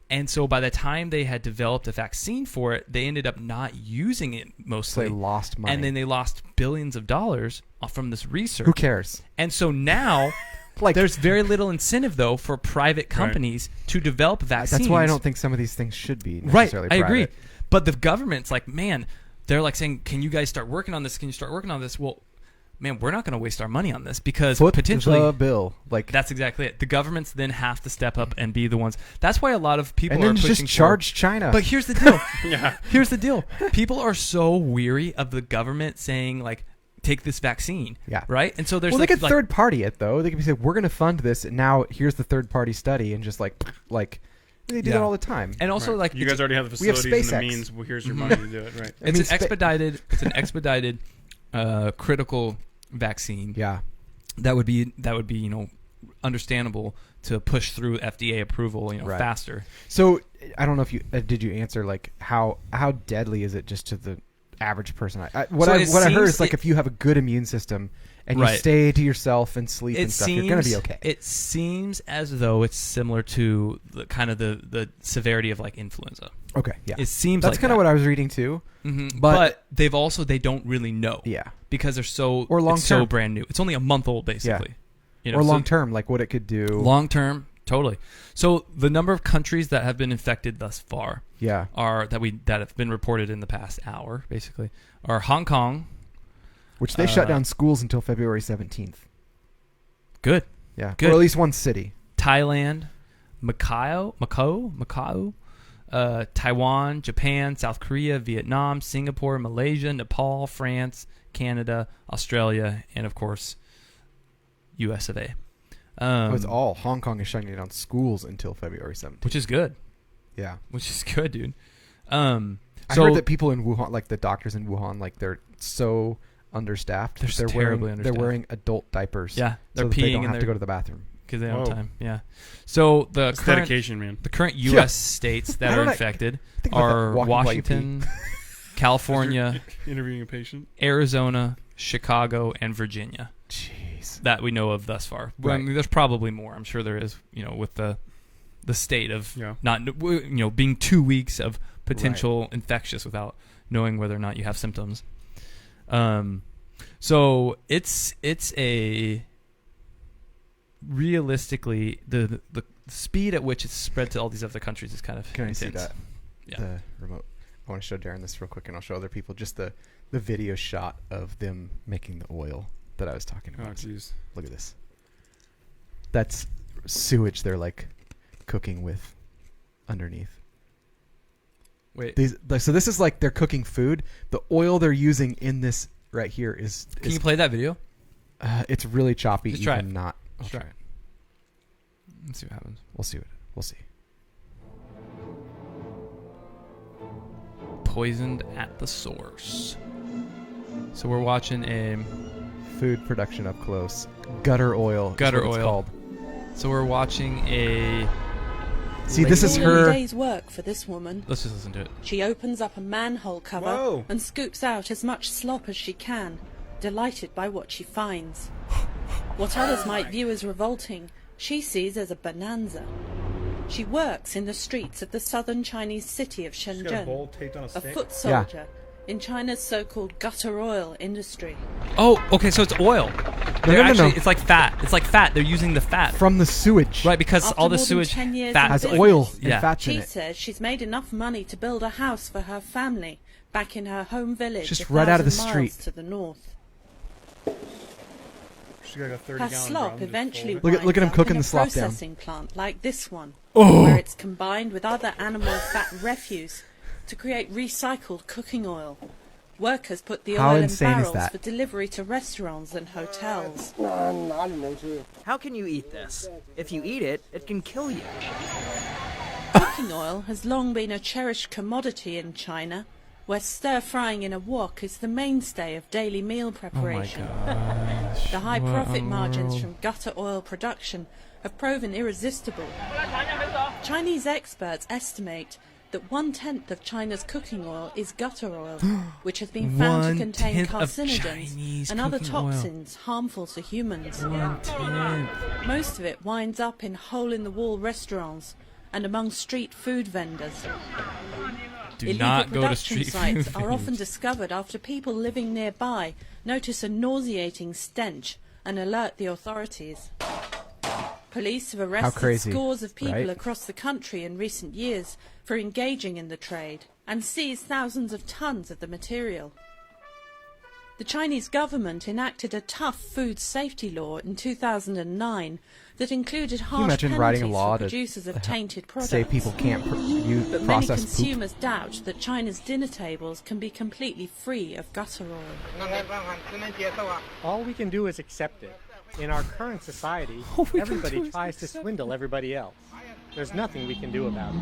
And so by the time they had developed a vaccine for it, they ended up not using it mostly. So they lost money. And then they lost billions of dollars from this research. Who cares? And so now there's very little incentive, though, for private companies to develop vaccines. That's why I don't think some of these things should be necessarily private. I agree. But the government's like, man, they're like saying, can you guys start working on this? Can you start working on this? Well, man, we're not going to waste our money on this because potentially the bill. That's exactly it. The governments then have to step up and be the ones. That's why a lot of people are pushing just charge China. But here's the deal. Here's the deal. People are so weary of the government saying take this vaccine. Yeah. Right? And so there's they could third party it though. They could say, we're going to fund this, and now here's the third party study, and just they do that all the time. And also you guys already have the facilities and the means. Well, here's your money to do it. Right. It's an expedited critical vaccine. Yeah. That would be understandable to push through FDA approval faster. So I don't know if you did you answer how deadly is it just to the average person? What I heard is if you have a good immune system and you stay to yourself and sleep and stuff, you're going to be okay. It seems as though it's similar to the severity of influenza. Okay, yeah. It seems that's kind of what I was reading too. Mm-hmm. But they don't really know. Yeah. Because they're so brand new. It's only a month old basically. Yeah. Or long term, what it could do. Long term, totally. So the number of countries that have been infected thus far that have been reported in the past hour basically are Hong Kong, which they shut down schools until February 17th. Good. Yeah. Good. Or at least one city. Thailand, Macau, Taiwan, Japan, South Korea, Vietnam, Singapore, Malaysia, Nepal, France, Canada, Australia, and of course, US of A. It's all. Hong Kong is shutting down schools until February 17th. Which is good. Yeah. Which is good, dude. I heard that people in Wuhan, the doctors in Wuhan, they're so understaffed. They're terribly understaffed. They're wearing adult diapers. Yeah. They're so peeing they don't have to go to the bathroom. Because they don't have time. Yeah. So it's dedication, man. The current U.S. states that are infected are Washington, California, interviewing a patient, Arizona, Chicago, and Virginia. Jeez. That we know of thus far. Right. I mean, there's probably more. I'm sure there is. With the state of not being 2 weeks of potential infectious without knowing whether or not you have symptoms. So it's a realistically the speed at which it's spread to all these other countries is kind of intense. I see that? Yeah. The remote. I want to show Darren this real quick, and I'll show other people just the video shot of them making the oil that I was talking about. Oh, jeez. Look at this. That's sewage they're cooking with underneath. Wait. So this is they're cooking food. The oil they're using in this right here is... Can you play that video? It's really choppy. Just try it. I'll try it. Let's see what happens. We'll see. poisoned at the source. So we're watching a food production up close. Gutter oil. Gutter is what oil. It's called. So we're watching a. See, this is her. Day's work for this woman. Let's just listen to it. She opens up a manhole cover and scoops out as much slop as she can, delighted by what she finds. What others might view as revolting, she sees as a bonanza. She works in the streets of the southern Chinese city of Shenzhen, a foot soldier in China's so-called gutter oil industry. Oh, okay, so it's oil. No. It's like fat. It's like fat. They're using the fat. From the sewage. Right, because After all the more than sewage 10 years fat in has business, oil and Yeah. fats in She it. says she's made enough money to build a house for her family back in her home village, Just 1,000 right out of the miles street. to the north. She got a 30 Her gallon slop drum, just eventually fold it. Look at him winds up cooking in a the slop down. processing plant like this one, where it's combined with other animal fat refuse to create recycled cooking oil. Workers put the How oil in insane is barrels that? for delivery to restaurants and hotels. How can you eat this? If you eat it, it can kill you. Cooking oil has long been a cherished commodity in China, where stir-frying in a wok is the mainstay of daily meal preparation. The high profit margins from gutter oil production have proven irresistible. Chinese experts estimate that 1/10 of China's cooking oil is gutter oil, which has been found to contain 1/10 of carcinogens Chinese and other cooking oil. toxins harmful to humans. 1/10. Most of it winds up in hole-in-the-wall restaurants and among street food vendors. Do Illegal not go to production street sites food are often vendors. discovered after people living nearby notice a nauseating stench and alert the authorities. Police have arrested crazy, scores of people right? across the country in recent years for engaging in the trade and seized thousands of tons of the material. The Chinese government enacted a tough food safety law in 2009 that included harsh imagine penalties writing a law for to producers of tainted products. Say people can't But many process poop. consumers doubt that China's dinner tables can be completely free of gutter oil. All we can do is accept it. In our current society, everybody tries to swindle everybody else. There's nothing we can do about it.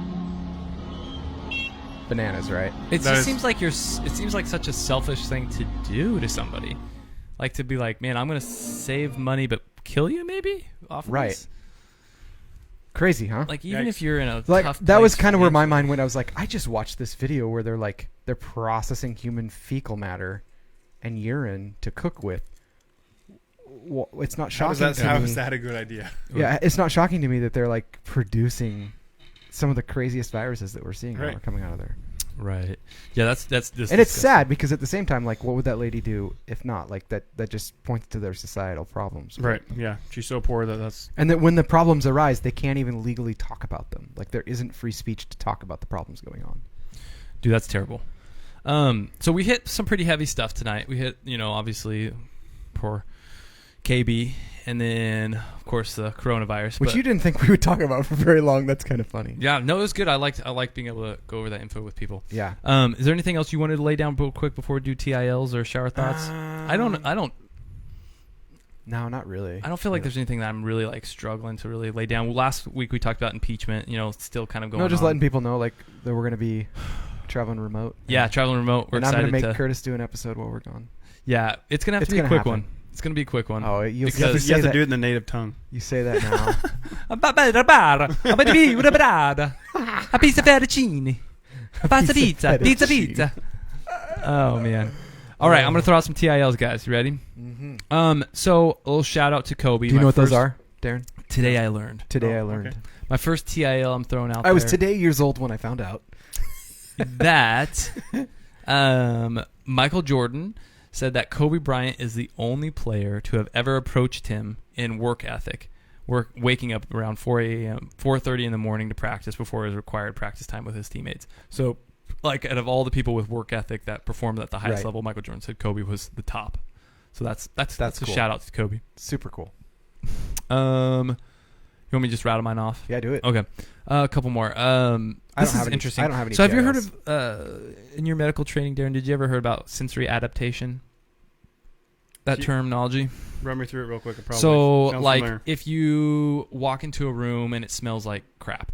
Bananas, right? It That just is- seems like it seems like such a selfish thing to do to somebody. Like to be like, man, I'm gonna save money but kill you maybe off of Right. this? Crazy, huh? Like even Yikes. if you're in a Like tough that was place kind of where my financially. mind went. I was like, I just watched this video where they're processing human fecal matter and urine to cook with. It's not How shocking is to me. that a good idea? Yeah, it's not shocking to me that they're like producing some of the craziest viruses that we're seeing now Right. are coming out of there. Right. Yeah, that's this. And it's sad because at the same time, like, what would that lady do if not? Like that just points to their societal problems. Right. Yeah. She's so poor that's. And that when the problems arise, they can't even legally talk about them. Like there isn't free speech to talk about the problems going on. Dude, that's terrible. So we hit some pretty heavy stuff tonight. We hit, obviously, poor KB, and then of course the coronavirus, Which but you didn't think we would talk about for very long. That's kind of funny. yeah, no, it was good. I like being able to go over that info with people. Yeah. Is there anything else you wanted to lay down real quick before we do TILs or shower thoughts? I don't No, not really. I don't feel like there's anything that I'm really like struggling to really lay down. Well, last week we talked about impeachment. It's still kind of going. No, just on. letting people know like that we're going to be traveling remote. Yeah, traveling remote. We're and I'm excited going to make to. Curtis do an episode while we're gone. Yeah, it's gonna have It's to be a gonna quick happen. one. It's gonna be a quick one. Oh, you'll Because- you You say have to that. do it in the native tongue. You say that now. A pizza fettuccine. Pasta pizza. Pizza fettuccine. pizza. Oh man. All right, I'm gonna throw out some TILs, guys. You ready? Mm-hmm. So a little shout out to Kobe. Do you know what those first- are, Darren? Today I learned. Today I Oh, learned. okay. My first TIL I'm throwing out I was there. today years old when I found out. that Michael Jordan said that Kobe Bryant is the only player to have ever approached him in work ethic, waking up around 4 a.m., 4:30 in the morning to practice before his required practice time with his teammates. So, like, out of all the people with work ethic that performed at the highest Right. level, Michael Jordan said Kobe was the top. So that's a cool. shout out to Kobe. Super cool. You want me to just rattle mine off? Yeah, do it. Okay. A couple more. This don't is have any- interesting. I don't have any So have you heard TILs. of, in your medical training, Darren, did you ever heard about sensory adaptation? That Ye- terminology? Run me through it real quick. It probably So, sounds like, familiar. if you walk into a room and it smells like crap,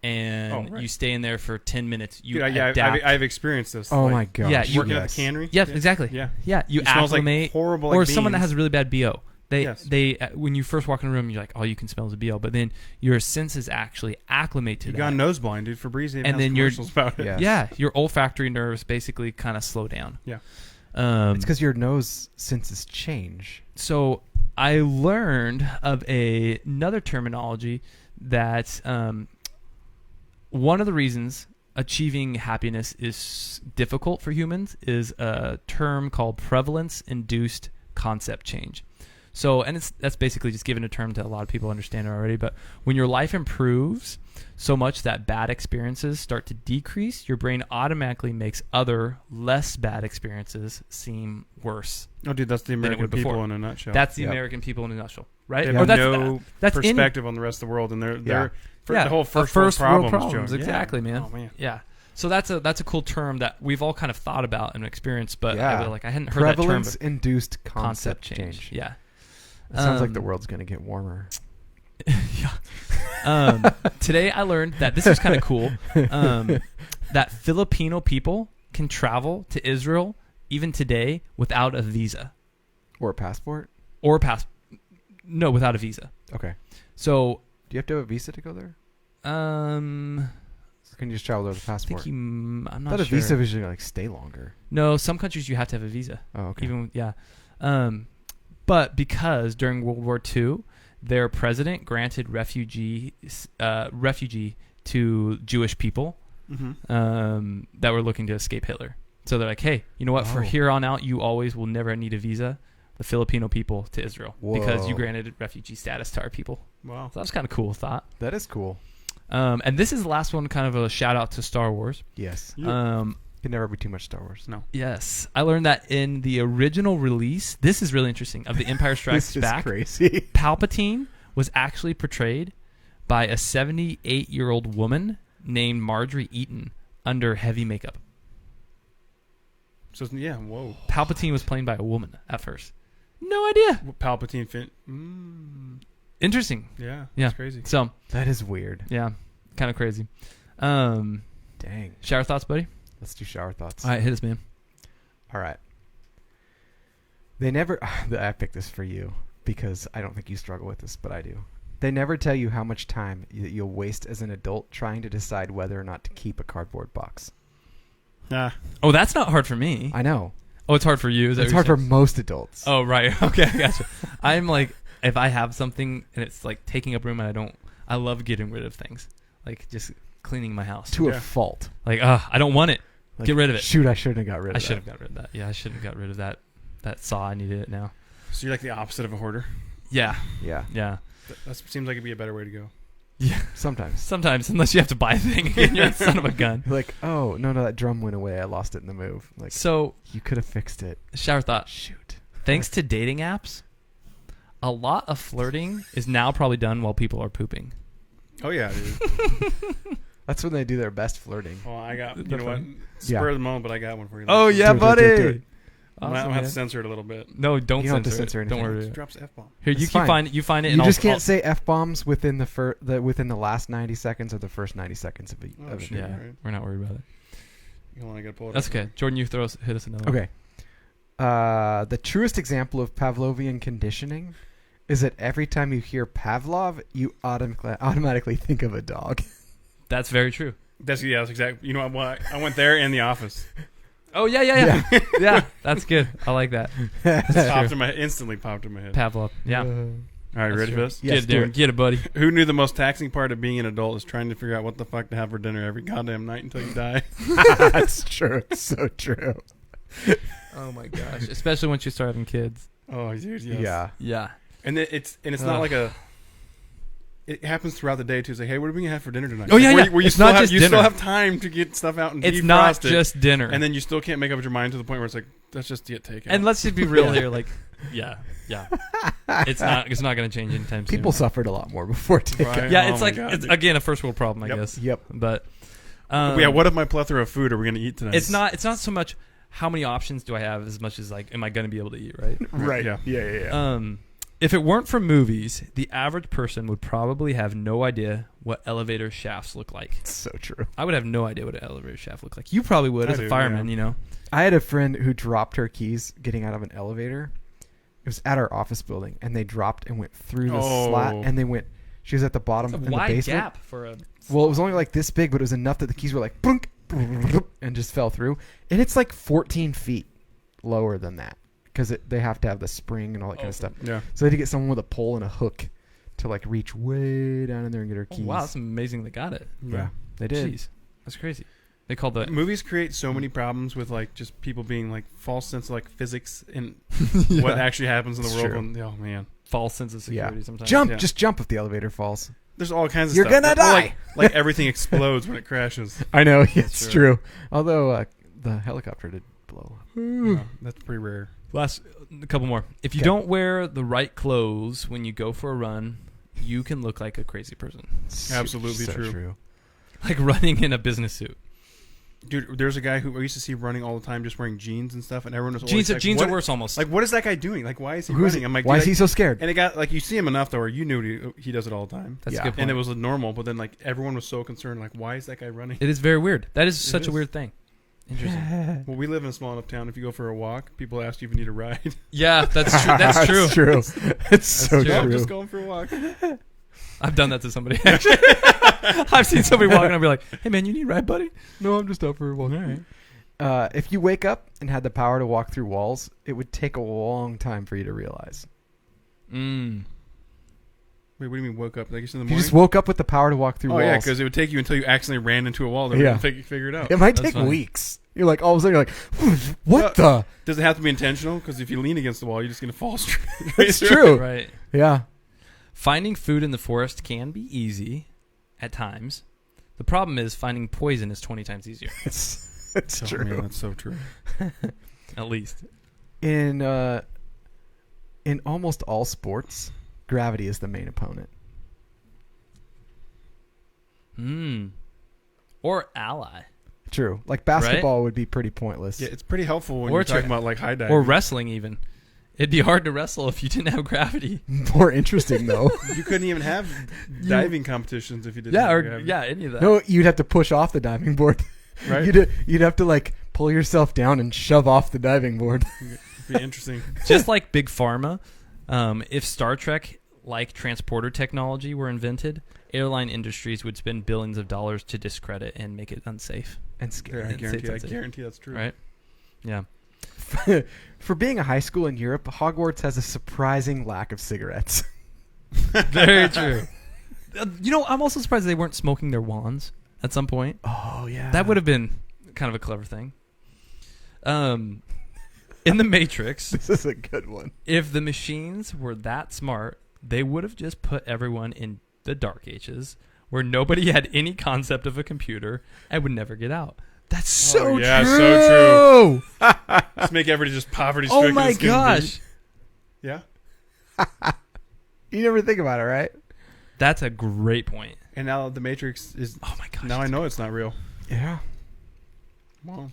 and you stay in there for 10 minutes. You adapt. I've experienced this. Oh my gosh. Yeah, working at the cannery. Yeah, exactly. Yeah. You smells acclimate. like horrible. Or Like someone that beans. has really bad BO. They when you first walk in the room, you're like, all you can smell is a BO. But then your senses actually acclimate to that. You got nose blind, dude. Febreze and then your about it. Your olfactory nerves basically kind of slow down. Yeah. It's because your nose senses change. So I learned of another terminology that one of the reasons achieving happiness is difficult for humans is a term called prevalence-induced concept change. So, and that's basically just giving a term to a lot of people understand it already. But when your life improves so much that bad experiences start to decrease, your brain automatically makes other less bad experiences seem worse. Oh, dude, that's the American people in a nutshell. That's the American people in a nutshell, right? They have that's perspective on the rest of the world, and they're the whole first world problems. Exactly, man. Oh man. Yeah. So that's a cool term that we've all kind of thought about and experienced, but I hadn't heard that term. Prevalence-induced concept change. Yeah. It sounds like the world's going to get warmer. Yeah. Today I learned that this is kind of cool. That Filipino people can travel to Israel even today without a visa or a passport. No, without a visa. Okay. So do you have to have a visa to go there? Can you just travel with a passport? I'm not sure. I thought a visa was usually like stay longer. No, some countries you have to have a visa. Oh, okay. But because during World War II, their president granted refugee to Jewish people that were looking to escape Hitler. So they're like, hey, you know what? For here on out, you always will never need a visa. The Filipino people to Israel because you granted refugee status to our people. Wow. So that was kind of cool thought. That is cool. And this is the last one, kind of a shout out to Star Wars. Yes. Can never be too much Star Wars. No. Yes. I learned that in the original release, this is really interesting, of The Empire Strikes Back. Crazy. Palpatine was actually portrayed by a 78-year-old woman named Marjorie Eaton under heavy makeup. So, yeah, whoa. Palpatine was played by a woman at first. No idea. Palpatine Interesting. Yeah. That's crazy. So that is weird. Yeah. Kind of crazy. Dang. Shower thoughts, buddy? Let's do shower thoughts. All right, hit us, man. All right. They never... I picked this for you because I don't think you struggle with this, but I do. They never tell you how much time you'll waste as an adult trying to decide whether or not to keep a cardboard box. Oh, that's not hard for me. I know. Oh, it's hard for you? It's hard for most adults. Oh, right. Okay, I gotcha. I'm like, if I have something and it's like taking up room and I love getting rid of things. Like just cleaning my house. To a fault. Like, I don't want it. Like, get rid of it. Shoot, I shouldn't have got rid of that. I should have got rid of that. Yeah, I shouldn't have got rid of that saw. I needed it now. So you're like the opposite of a hoarder? Yeah. Yeah. Yeah. That seems like it'd be a better way to go. Yeah. Sometimes, unless you have to buy a thing again, you're a son of a gun. Like, oh, no, that drum went away. I lost it in the move. Like, so you could have fixed it. Shower thought. Shoot. Thanks to dating apps, a lot of flirting is now probably done while people are pooping. Oh, yeah, dude. That's when they do their best flirting. Well, I got, you know what? Spur of the moment, but I got one for you. Oh, yeah, buddy. Do it. Awesome, I'm going to have to censor it a little bit. No, don't you censor, censor it. Don't worry. It drops F-bomb. Here, you find it. You just can't say F-bombs within the last 90 seconds or the first 90 seconds of it. Yeah, right. We're not worried about it. I gotta pull it That's up. okay. Jordan, you hit us another one. Okay. The truest example of Pavlovian conditioning is that every time you hear Pavlov, you automatically think of a dog. That's very true. That's exactly. You know what? I went there in The Office. Oh, yeah. Yeah, that's good. I like that. Instantly popped in my head. Pavlov. Yeah. All right, ready for this? Yes, Darren. Get it, buddy. Who knew the most taxing part of being an adult is trying to figure out what the fuck to have for dinner every goddamn night until you die? That's true. It's so true. Oh my gosh. Especially once you start having kids. Oh, dude, yes. Yeah. And it's not like a... It happens throughout the day too. It's like, hey, what are we gonna have for dinner tonight? Oh yeah, where you still have time to get stuff out and defrost it. It's not just dinner, and then you still can't make up your mind to the point where it's like, let's just get takeout. And let's just be real here, like, yeah. It's not gonna change anytime soon. People suffered a lot more before takeout. Right? Yeah, it's it's again a first world problem, I guess. Yep. But what of my plethora of food are we gonna eat tonight? It's not so much how many options do I have as much as like, am I gonna be able to eat, right? Right. Yeah. If it weren't for movies, the average person would probably have no idea what elevator shafts look like. It's so true. I would have no idea what an elevator shaft looked like. You probably would as a fireman, you know. I had a friend who dropped her keys getting out of an elevator. It was at our office building, and they dropped and went through the slat, and they went. She was at the bottom in the basement. Wide gap for a. Well, it was only like this big, but it was enough that the keys were like blunk, and just fell through. And it's like 14 feet lower than that because they have to have the spring and all that kind of stuff. Yeah. So they had to get someone with a pole and a hook to like reach way down in there and get her keys. Oh, wow, that's amazing they got it. Yeah, they did. Jeez, that's crazy. They called the movies create so many problems with like just people being like false sense of like physics and what actually happens in the world. And, oh man, false sense of security sometimes. Just jump if the elevator falls. There's all kinds of You're stuff. You're gonna die. Like everything explodes when it crashes. I know, it's true. Although the helicopter did blow up. No, that's pretty rare. Last a couple more. If you don't wear the right clothes when you go for a run, you can look like a crazy person. Absolutely so true. Like running in a business suit. Dude, there's a guy who I used to see running all the time, just wearing jeans and stuff, and everyone was jeans. Like, jeans are worse, almost. Like, what is that guy doing? Like, why is he running? I'm like, why is he so scared? And it got like you see him enough though, where you knew he does it all the time. That's a good point. And it was normal, but then like everyone was so concerned, like, why is that guy running? It is very weird. That is such a weird thing. Interesting. Well, we live in a small enough town. If you go for a walk, people ask you if you need a ride. Yeah, that's true. That's true. It's true. It's so true. I'm just going for a walk. I've done that to somebody. Actually, I've seen somebody walking. I'll be like, "Hey, man, you need a ride, buddy?" No, I'm just out for a walk. All right. If you wake up and had the power to walk through walls, it would take a long time for you to realize. Wait, what do you mean woke up? Like in the morning? You just woke up with the power to walk through walls. Oh yeah, because it would take you until you accidentally ran into a wall to figure it out. It might take weeks. You're like all of a sudden you're like, what the? Does it have to be intentional? Because if you lean against the wall, you're just gonna fall straight. It's true. Right. Yeah. Finding food in the forest can be easy at times. The problem is finding poison is 20 times easier. It's true. Man, that's so true. At least. In almost all sports, gravity is the main opponent. Or ally. True. Like basketball would be pretty pointless. Yeah, it's pretty helpful when you're talking about like high diving. Or wrestling even. It'd be hard to wrestle if you didn't have gravity. More interesting though. You couldn't even have diving competitions if you didn't have gravity. Yeah, any of that. No, you'd have to push off the diving board. Right? You'd have to like pull yourself down and shove off the diving board. It'd be interesting. Just like Big Pharma, if Star Trek like transporter technology were invented, airline industries would spend billions of dollars to discredit and make it unsafe and scary. I guarantee that's true. Right? Yeah. For being a high school in Europe, Hogwarts has a surprising lack of cigarettes. Very true. You know, I'm also surprised they weren't smoking their wands at some point. Oh, yeah. That would have been kind of a clever thing. In The Matrix... This is a good one. If the machines were that smart, they would have just put everyone in the Dark Ages where nobody had any concept of a computer and would never get out. That's so true. Yeah, so true. Just make everybody just poverty-stricken. Oh, my gosh. Yeah? You never think about it, right? That's a great point. And now the Matrix is... Oh, my gosh. Now I know it's not real. Yeah. Well,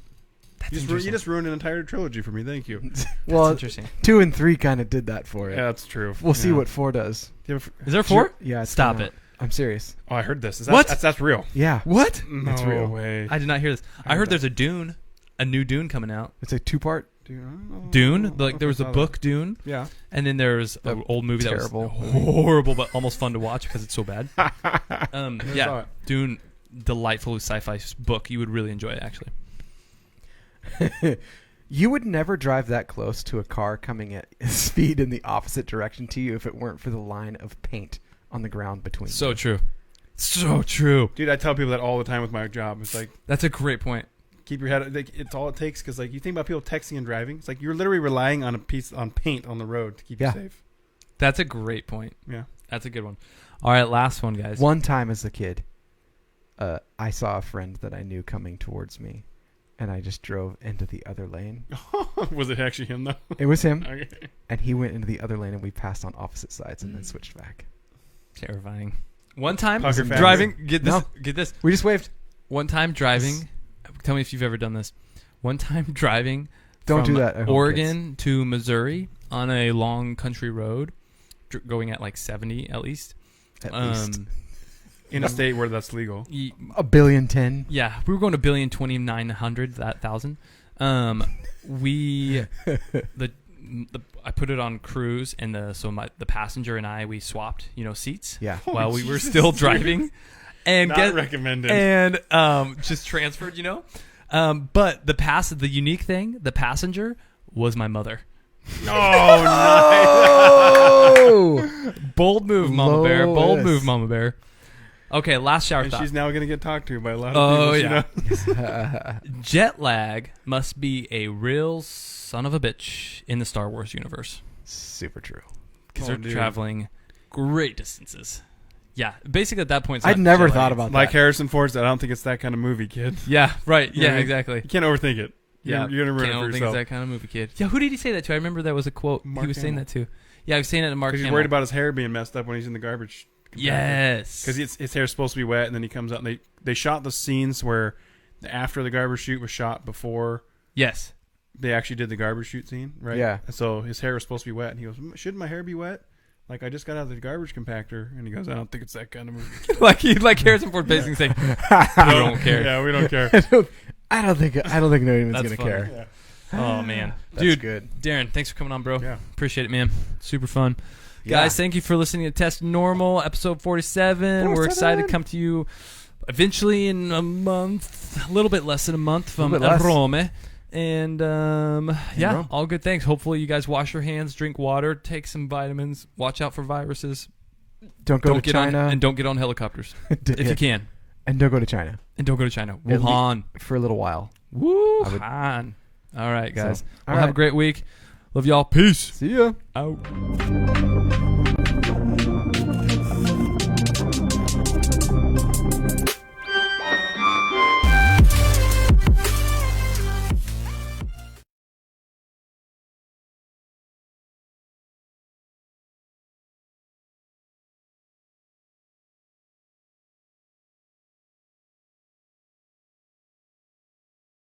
you just ruined an entire trilogy for me. Thank you. Well, interesting. 2 and 3 kind of did that for it. Yeah, that's true. We'll see what 4 does. Is there 4? Yeah. Stop it. I'm serious. Oh, I heard this. What? That's real. Yeah. What? No That's real. way. I did not hear this. I heard there's a new Dune coming out. It's a 2-part. Dune? Like there was a book, Dune. Yeah. And then there's an old movie that was horrible, but almost fun to watch because it's so bad. Yeah. Dune, delightful sci-fi book. You would really enjoy it, actually. You would never drive that close to a car coming at speed in the opposite direction to you if it weren't for the line of paint on the ground between So you. true. So true. Dude, I tell people that all the time with my job. It's like... That's a great point. Keep your head... Like, it's all it takes because like you think about people texting and driving. It's like you're literally relying on a piece on paint on the road to keep you safe. That's a great point. Yeah. That's a good one. All right, last one, guys. One time as a kid, I saw a friend that I knew coming towards me, and I just drove into the other lane. Was it actually him, though? It was him. Okay. And he went into the other lane, and we passed on opposite sides and then switched back. Terrifying. One time Pucker driving... Get this. We just waved. One time driving... Tell me if you've ever done this. One time driving Don't from do that at home, Oregon to Missouri on a long country road, going at like 70 at least. At least. In a state where that's legal. $1.010 billion. Yeah, we were going to $1,029,000. I put it on cruise, and the passenger and I, we swapped, seats. Yeah. While we were still driving, and Not recommended. And just transferred, But the unique thing, the passenger was my mother. Oh, nice! Bold move, Mama Bear. Bold move, Mama Bear. Okay, last shower thought. She's now going to get talked to by a lot of people. Yeah. Jet lag must be a real son of a bitch in the Star Wars universe. Super true. Because they're traveling great distances. Yeah, basically at that point, I'd never thought about that. Like Harrison Ford said, I don't think it's that kind of movie, kid. Yeah, right. Yeah, exactly. You can't overthink it. Yeah, you're going to ruin it for yourself. Think it's that kind of movie, kid. Yeah, who did he say that to? I remember that was a quote. He was saying that to. Yeah, I was saying that to Mark. Because he's worried about his hair being messed up when he's in the garbage. Yes. Because his hair's supposed to be wet, and then he comes out, and they shot the scenes where after the garbage chute was shot before. Yes. They actually did the garbage chute scene, right? Yeah. So his hair was supposed to be wet, and he goes, "Shouldn't my hair be wet? Like I just got out of the garbage compactor." And he goes, "I don't think it's that kind of movie." like Harrison Ford basically saying, "We don't care." Yeah, we don't care. I don't think no one's gonna care. Yeah. Oh man, dude, good. Darren, thanks for coming on, bro. Yeah, appreciate it, man. Super fun, guys. Thank you for listening to Test Normal, episode 47. We're excited to come to you eventually in a month, a little bit less than a month from Rome. And all good things. Hopefully you guys wash your hands, drink water, take some vitamins, watch out for viruses. Don't go to China. And don't get on helicopters if you can. And don't go to China. Wuhan. For a little while. Wuhan. All right, guys. Have a great week. Love y'all. Peace. See ya. Out.